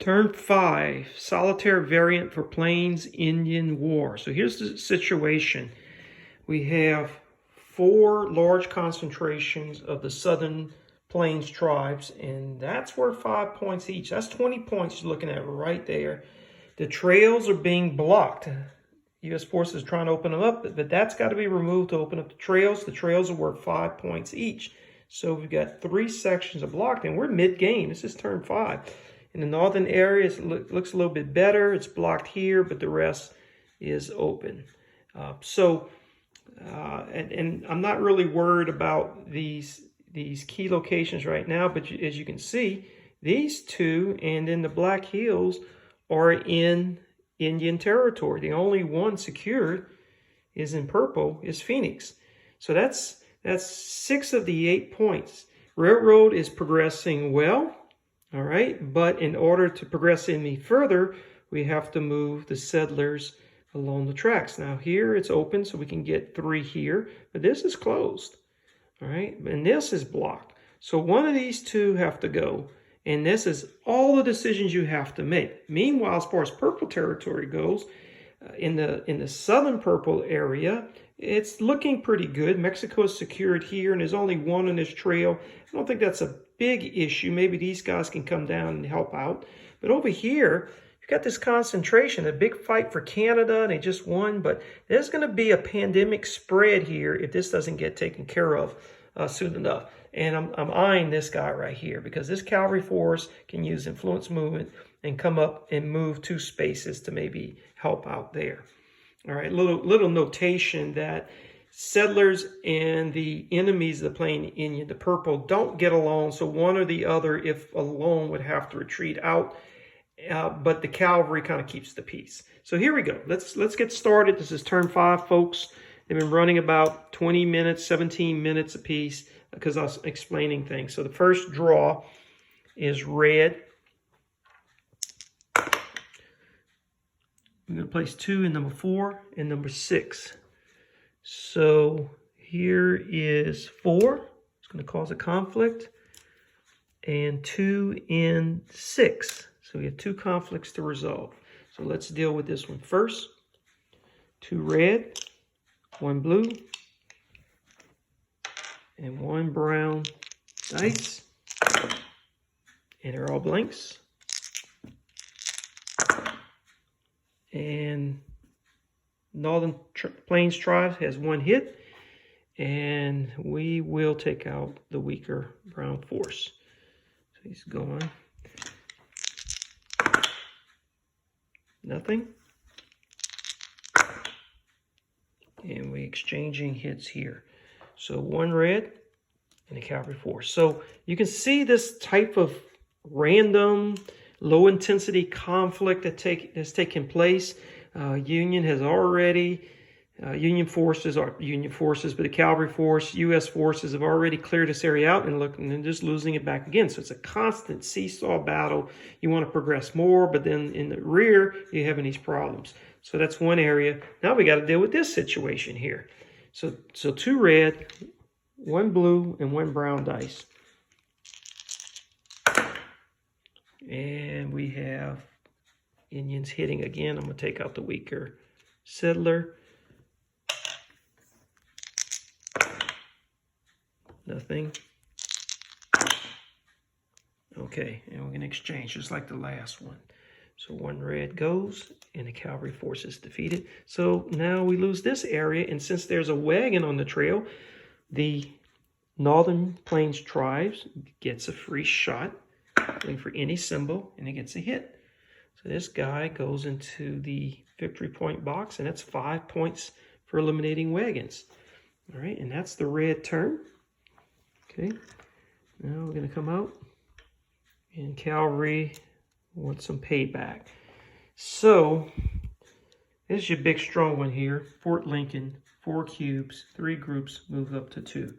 Turn 5, Solitaire variant for Plains Indian War. So here's the situation. We have 4 large concentrations of the Southern Plains tribes, and that's worth 5 points each. That's 20 points you're looking at right there. The trails are being blocked. U.S. forces are trying to open them up, but that's got to be removed to open up the trails. The trails are worth 5 points each. So we've got 3 sections are blocked, and we're mid-game. This is turn 5. In the northern area, it looks a little bit better. It's blocked here, but the rest is open. And I'm not really worried about these key locations right now, but as you can see, these 2 and then the Black Hills are in Indian territory. The only one secured is in purple, is Phoenix. So that's 6 of the 8 points. Railroad is progressing well. All right, but in order to progress any further, we have to move the settlers along the tracks. Now here it's open, so we can get 3 here, but this is closed. All right, and this is blocked. So one of these 2 have to go, and this is all the decisions you have to make. Meanwhile, as far as purple territory goes, in the southern purple area, it's looking pretty good. Mexico is secured here, and there's only 1 on this trail. I don't think that's a big issue. Maybe these guys can come down and help out. But over here, you've got this concentration, a big fight for Canada, and they just won. But there's going to be a pandemic spread here if this doesn't get taken care of soon enough. And I'm eyeing this guy right here because this cavalry force can use influence movement and come up and move 2 spaces to maybe help out there. All right, little notation that settlers and the enemies of the Plain Indian, the purple, don't get along. So one or the other, if alone, would have to retreat out. But the cavalry kind of keeps the peace. So here we go. Let's get started. This is turn 5, folks. They've been running about 20 minutes, 17 minutes apiece because I was explaining things. So the first draw is red. I'm going to place 2 in number 4 and number 6. So here is 4. It's going to cause a conflict. And 2 in 6. So we have 2 conflicts to resolve. So let's deal with this one first. 2 red, 1 blue, and 1 brown dice. And they're all blanks. And Northern Plains Tribe has 1 hit, and we will take out the weaker brown force. So he's going. Nothing. And we exchanging hits here. So 1 red and a cavalry force. So you can see this type of random low intensity conflict that's taken place. Union has already, Union forces, but the cavalry force, U.S. forces have already cleared this area out and just losing it back again. So it's a constant seesaw battle. You want to progress more, but then in the rear, you're having these problems. So that's one area. Now we got to deal with this situation here. So 2 red, 1 blue, and 1 brown dice. And we have Indians hitting again. I'm going to take out the weaker settler. Nothing. Okay, and we're going to exchange just like the last one. So 1 red goes, and the cavalry force is defeated. So now we lose this area, and since there's a wagon on the trail, the Northern Plains tribes gets a free shot. Looking for any symbol, and it gets a hit. So this guy goes into the victory point box, and that's 5 points for eliminating wagons. All right, and that's the red turn. Okay, now we're going to come out, and cavalry wants some payback. So this is your big strong one here. Fort Lincoln, 4 cubes, 3 groups, move up to 2.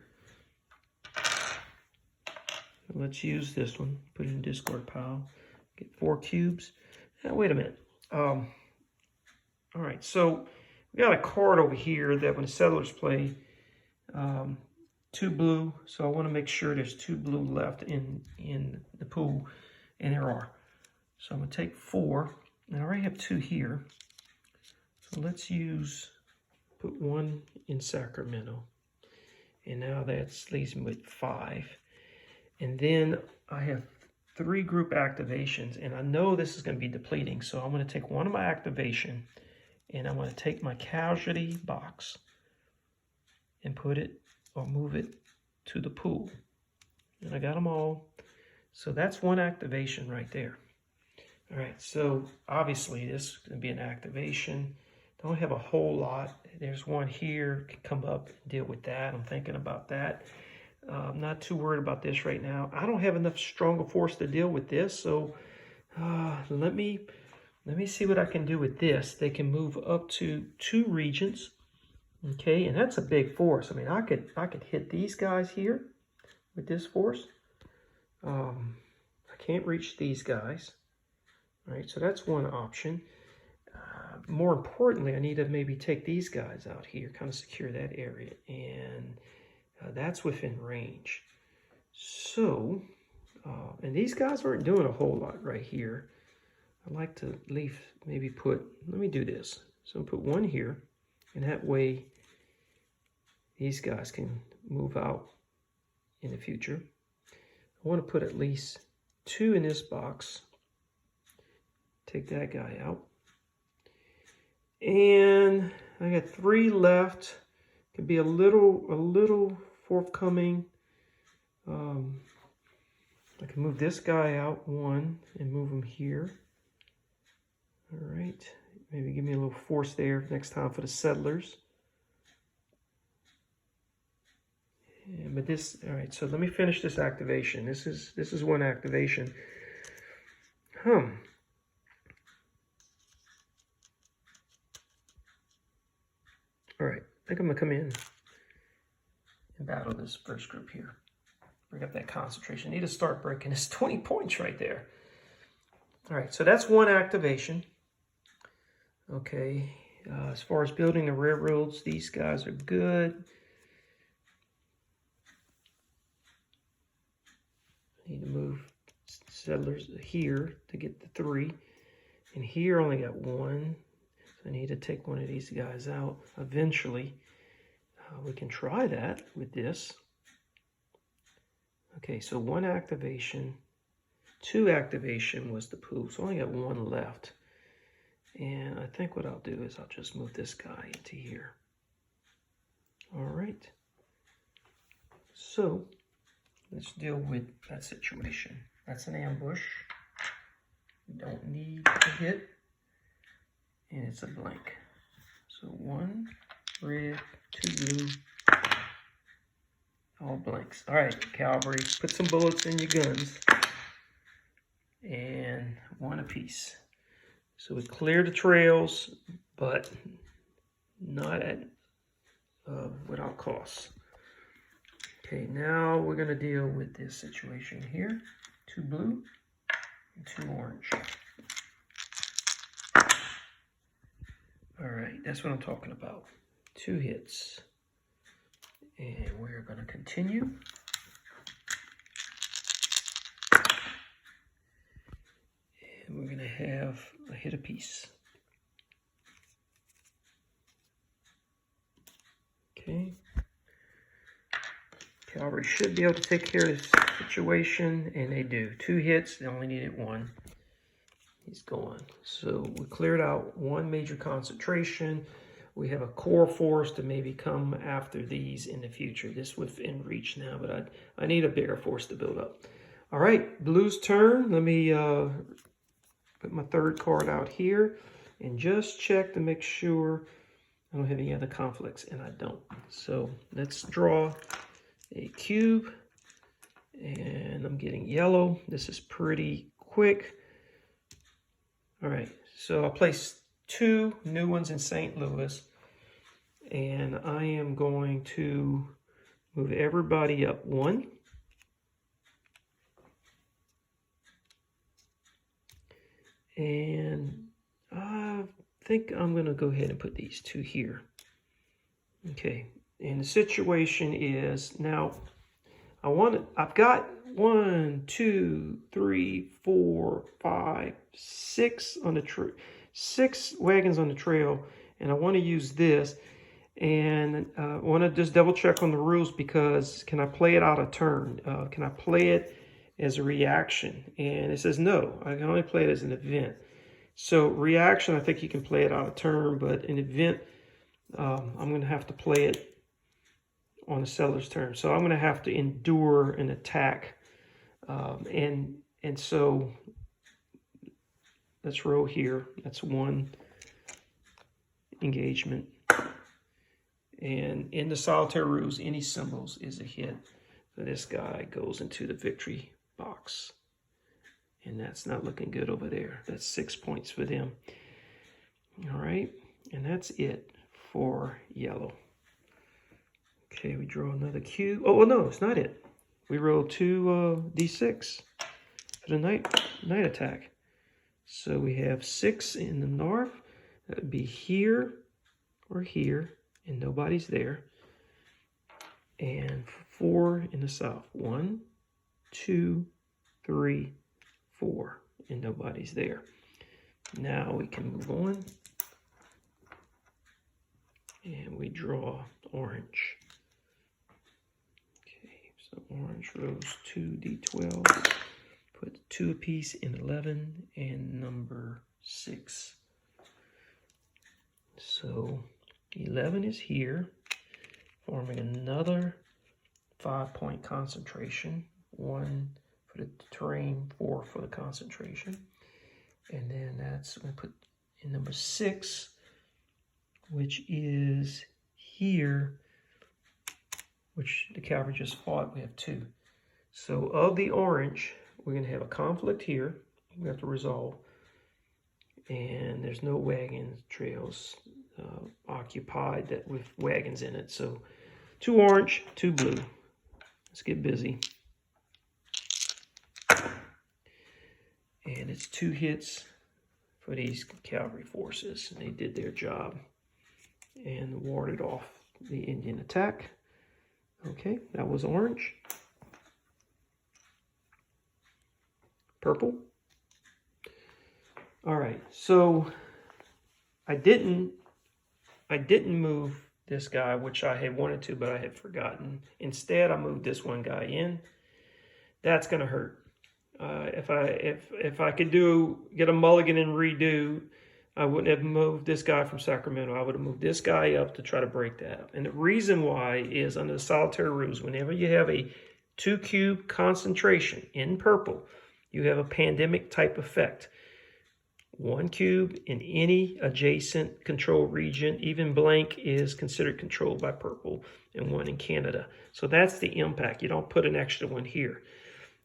Let's use this one. Put it in discard pile. Get 4 cubes. Now, wait a minute. All right, so we got a card over here that when the settlers play, 2 blue. So I want to make sure there's 2 blue left in the pool, and there are. So I'm going to take 4, and I already have 2 here. So let's put 1 in Sacramento. And now that leaves me with 5. And then I have 3 group activations, and I know this is going to be depleting. So I'm going to take one of my activation, and I'm going to take my casualty box and put it or move it to the pool. And I got them all. So that's 1 activation right there. All right, so obviously this is going to be an activation. Don't have a whole lot. There's 1 here, can come up and deal with that. I'm thinking about that. I'm not too worried about this right now. I don't have enough stronger force to deal with this, so let me see what I can do with this. They can move up to 2 regions, okay, and that's a big force. I mean, I could hit these guys here with this force. I can't reach these guys. All right, so that's 1 option. More importantly, I need to maybe take these guys out here, kind of secure that area, and that's within range. So, and these guys aren't doing a whole lot right here. I'd like to maybe put, let me do this. So I'll put 1 here, and that way these guys can move out in the future. I want to put at least 2 in this box. Take that guy out. And I got 3 left. Could be a little forthcoming. I can move this guy out 1 and move him here. All right. Maybe give me a little force there next time for the settlers. Yeah, but this, all right, so let me finish this activation. This is 1 activation. All right, I think I'm gonna come in and battle this first group here. Bring up that concentration. I need to start breaking this 20 points right there. All right, so that's 1 activation. Okay, as far as building the railroads, these guys are good. I need to move settlers here to get the 3. And here I only got 1. So I need to take 1 of these guys out eventually. We can try that with this. Okay, so 1 activation. 2 activation was the pool. So I only got 1 left. And I think what I'll do is I'll just move this guy into here. All right. So let's deal with that situation. That's an ambush. We don't need a hit. And it's a blank. So 1 red, 2 blue, all blanks. All right, cavalry, put some bullets in your guns. And 1 apiece. So we clear the trails, but not at without costs. Okay, now we're going to deal with this situation here. 2 blue and 2 orange. All right, that's what I'm talking about. 2 hits. And we're going to continue. And we're going to have a hit apiece. Okay. Cavalry should be able to take care of this situation, and they do. 2 hits, they only needed 1. He's gone. So we cleared out 1 major concentration. We have a core force to maybe come after these in the future. This within reach now, but I need a bigger force to build up. All right, blue's turn. Let me put my 3rd card out here and just check to make sure I don't have any other conflicts, and I don't. So let's draw a cube, and I'm getting yellow. This is pretty quick. All right, so I'll place 2 new ones in St. Louis, and I am going to move everybody up 1. And I think I'm going to go ahead and put these 2 here. Okay, and the situation is now I've got 1, 2, 3, 4, 5, 6 on the trail. 6 wagons on the trail, and I want to use this. And I want to just double check on the rules, because can I play it out of turn? Can I play it as a reaction? And it says no, I can only play it as an event. So reaction, I think you can play it out of turn, but an event, I'm going to have to play it on the seller's turn. So I'm going to have to endure an attack. And so let's roll here. That's 1 engagement. And in the solitaire rules, any symbols is a hit. So this guy goes into the victory box. And that's not looking good over there. That's 6 points for them. All right, and that's it for yellow. Okay, we draw another cube. Oh, well, no, it's not it. We roll 2 D6 for the night attack. So we have 6 in the north. That would be here or here, and nobody's there. And 4 in the south. 1, 2, 3, 4, and nobody's there. Now we can move on. And we draw orange. Okay, so orange rolls 2 D12. Put 2 apiece in 11 and number 6. So 11 is here, forming another 5-point concentration. 1 for the terrain, 4 for the concentration. And then that's going to put in number 6, which is here, which the cavalry just fought. We have 2. So of the orange, we're going to have a conflict here. We have to resolve. And there's no wagon trails occupied that with wagons in it. So 2 orange, 2 blue. Let's get busy. And it's 2 hits for these cavalry forces. And they did their job and warded off the Indian attack. Okay, that was orange. Purple. All right, so I didn't move this guy, which I had wanted to, but I had forgotten. Instead, I moved this one guy in. That's gonna hurt. If I could get a mulligan and redo, I wouldn't have moved this guy from Sacramento. I would have moved this guy up to try to break that. And the reason why is under the solitaire rules, whenever you have a 2-cube concentration in purple, you have a pandemic type effect. 1 cube in any adjacent control region, even blank, is considered controlled by purple, and 1 in Canada. So that's the impact. You don't put an extra one here.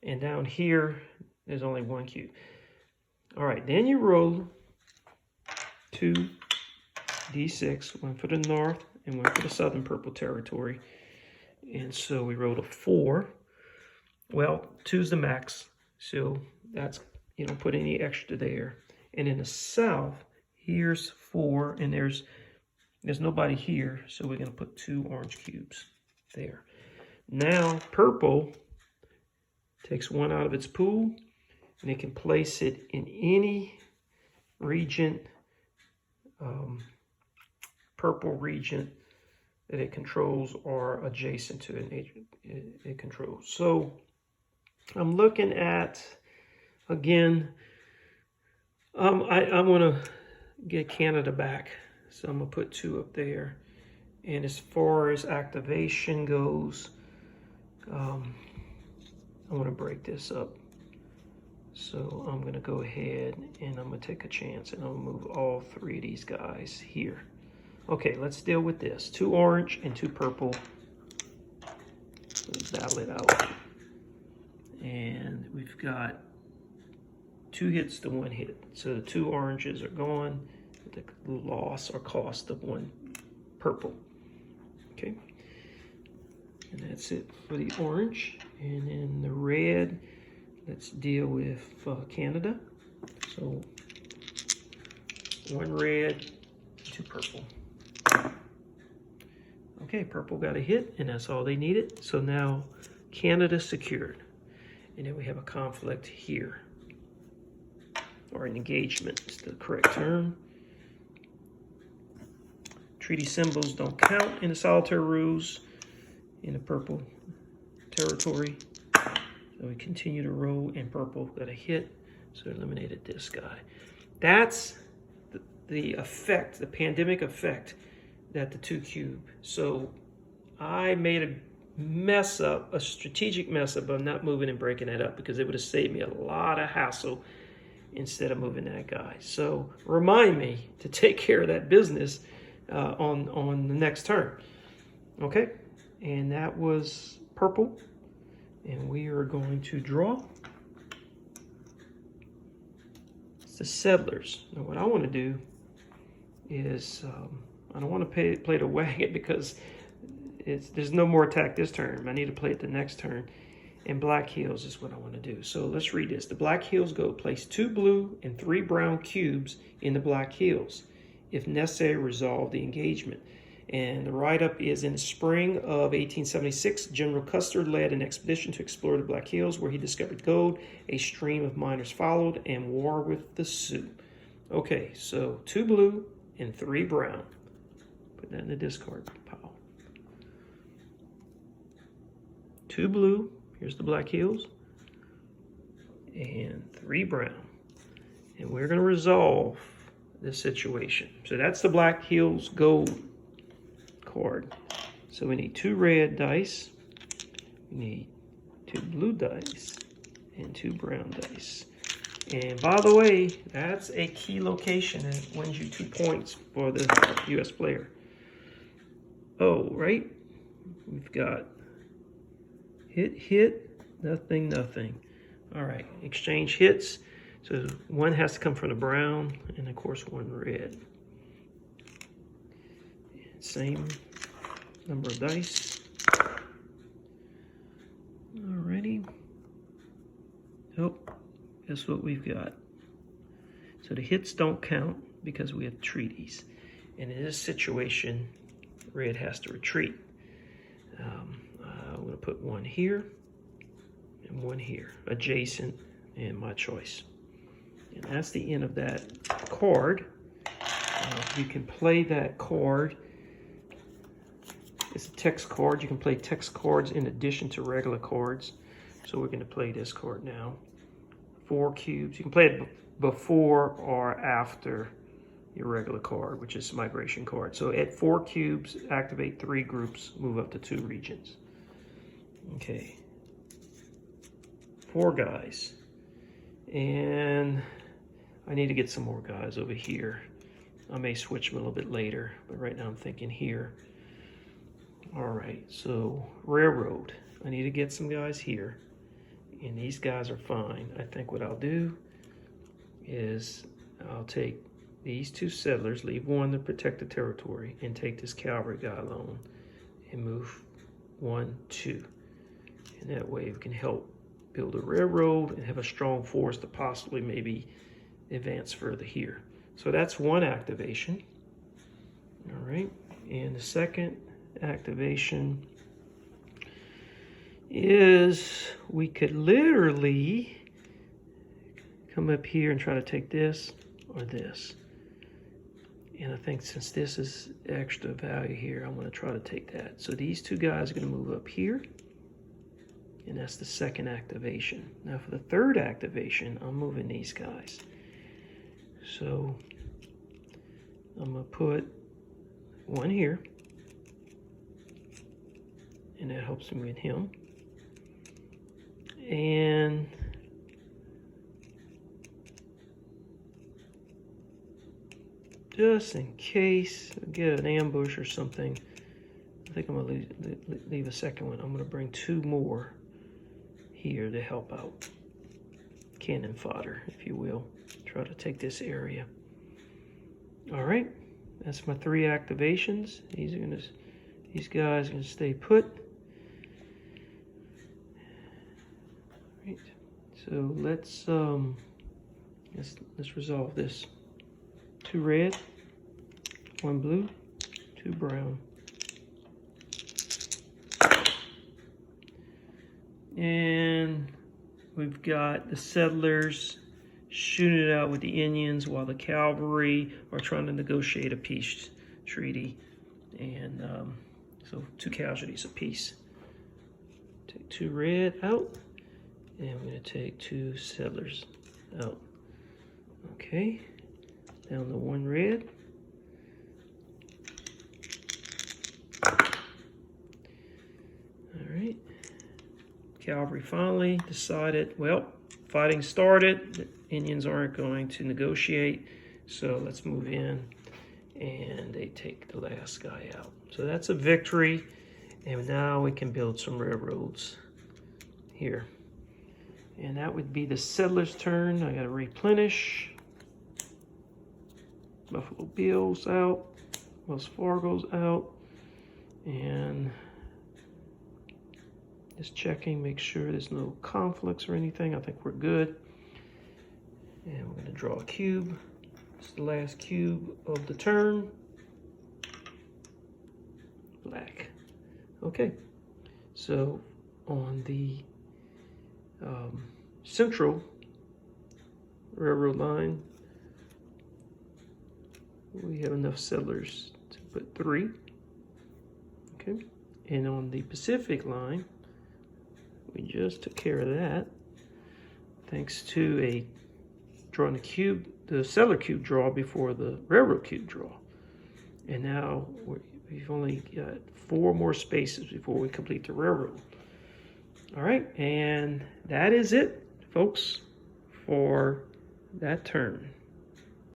And down here, there's only 1 cube. All right, then you roll 2 D6, 1 for the north and 1 for the southern purple territory. And so we rolled a 4. Well, 2's the max, so that's, you don't put any extra there. And in the south, here's 4, and there's nobody here, so we're going to put 2 orange cubes there. Now, purple takes 1 out of its pool, and it can place it in any region, purple region that it controls or adjacent to it controls. So I'm looking at, again, I want to get Canada back, so I'm going to put 2 up there. And as far as activation goes, I want to break this up. So I'm going to go ahead and I'm going to take a chance and I'm going to move all 3 of these guys here. Okay, let's deal with this. 2 orange and 2 purple. Let's battle it out. And we've got 2 hits to 1 hit. So the 2 oranges are gone with the loss or cost of 1 purple. Okay. And that's it for the orange. And then the red, let's deal with Canada. So 1 red, 2 purple. Okay, purple got a hit, and that's all they needed. So now Canada secured. And then we have a conflict here. Or an engagement is the correct term. Treaty symbols don't count in the solitaire rules in the purple territory. So we continue to roll, and purple got a hit, so eliminated this guy. That's the effect, the pandemic effect that the 2 cube. So I made a mess up, a strategic mess up of not moving and breaking that up, because it would have saved me a lot of hassle instead of moving that guy. So remind me to take care of that business on the next turn. Okay, and that was purple. And we are going to draw. It's the settlers. Now what I want to do is, I don't want to play the wagon because there's no more attack this turn. I need to play it the next turn. And black heels is what I want to do. So let's read this. The black heels go, place 2 blue and 3 brown cubes in the black heels. If necessary, resolve the engagement. And the write-up is, in the spring of 1876, General Custer led an expedition to explore the Black Hills, where he discovered gold. A stream of miners followed, and war with the Sioux. Okay, so 2 blue and 3 brown. Put that in the discard pile. 2 blue, here's the Black Hills, and 3 brown. And we're going to resolve this situation. So that's the Black Hills gold card. So we need 2 red dice, we need 2 blue dice, and 2 brown dice. And by the way, that's a key location and it wins you 2 points for the US player. Oh, right? We've got hit, nothing, nothing. All right, exchange hits. So 1 has to come from the brown, and of course 1 red. Same number of dice. Alrighty. Oh, guess what we've got? So the hits don't count because we have treaties. And in this situation, red has to retreat. I'm going to put 1 here and 1 here, adjacent, and my choice. And that's the end of that card. You can play that card. It's a text card. You can play text cards in addition to regular cards. So we're going to play this card now. 4 cubes. You can play it before or after your regular card, which is migration card. So at 4 cubes, activate 3 groups, move up to 2 regions. Okay. 4 guys. And I need to get some more guys over here. I may switch them a little bit later, but right now I'm thinking here. All right, so railroad. I need to get some guys here, and these guys are fine. I think what I'll do is I'll take these 2 settlers, leave 1 to protect the territory, and take this cavalry guy alone and move 1, 2. And that way we can help build a railroad and have a strong force to possibly maybe advance further here. So that's 1 activation. All right, and the second activation is we could literally come up here and try to take this or this. And I think since this is extra value here, I'm going to try to take that. So these 2 guys are going to move up here. And that's the second activation. Now for the third activation, I'm moving these guys. So I'm going to put 1 here. And that helps me with him. And just in case I get an ambush or something, I think I'm going to leave a second one. I'm going to bring 2 more here to help out. Cannon fodder, if you will. Try to take this area. All right, that's my 3 activations. These guys are going to stay put. Right. So let's resolve this. 2 red, 1 blue, 2 brown. And we've got the settlers shooting it out with the Indians while the cavalry are trying to negotiate a peace treaty. And so 2 casualties apiece. Take 2 red out, and we're going to take 2 settlers out. Okay, down to 1 red. All right, cavalry finally decided, well, fighting started, the Indians aren't going to negotiate, so let's move in, and they take the last guy out. So that's a victory, and now we can build some railroads here. And that would be the settlers' turn. I gotta replenish. Buffalo Bill's out, Wells Fargo's out, and just checking, make sure there's no conflicts or anything. I think we're good. And we're gonna draw a cube. It's the last cube of the turn. Black. Okay, so on the central railroad line, we have enough settlers to put 3. Okay, and on the Pacific line, we just took care of that thanks to drawing the cube, the settler cube draw before the railroad cube draw. And now we've only got 4 more spaces before we complete the railroad. All right, and that is it, folks, for that turn.